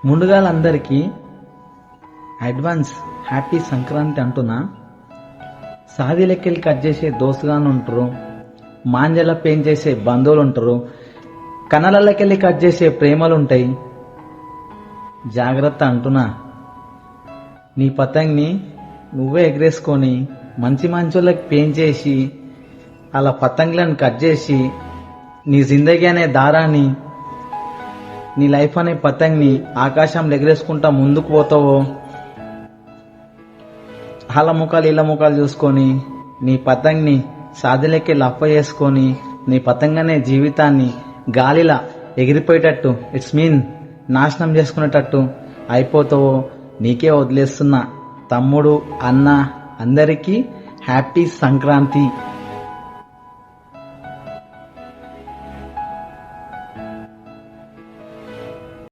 ముందుగాలందరికీ advance happy Sankranti అంటున్నా. సాది లెక్కలు cut చేసే దోస్తుగాను ఉంటారు, మాంజల పెయిన్ చేసే బంధువులు ఉంటారు, కనలకెళ్ళి కట్ చేసే ప్రేమలు ఉంటాయి. జాగ్రత్త అంటున్నా. నీ పతంగిని నువ్వే ఎగరేసుకొని మంచి మంచోళ్ళకి పెయిన్ చేసి అలా పతంగులను కట్ చేసి నీ జిందగీ అనే దారాన్ని, నీ లైఫ్ అనే పతంగిని ఆకాశంలో ఎగరేసుకుంటా ముందుకు పోతావో, వాళ్ళ ముఖాలు ఇళ్ళ ముఖాలు చూసుకొని నీ పతంగిని సాదిలెక్కి లప్ప చేసుకొని నీ పతంగి అనే జీవితాన్ని గాలిలా ఎగిరిపోయేటట్టు ఇట్స్ మీన్ నాశనం చేసుకునేటట్టు అయిపోతావో నీకే వదిలేస్తున్నా. తమ్ముడు, అన్న అందరికీ హ్యాపీ సంక్రాంతి.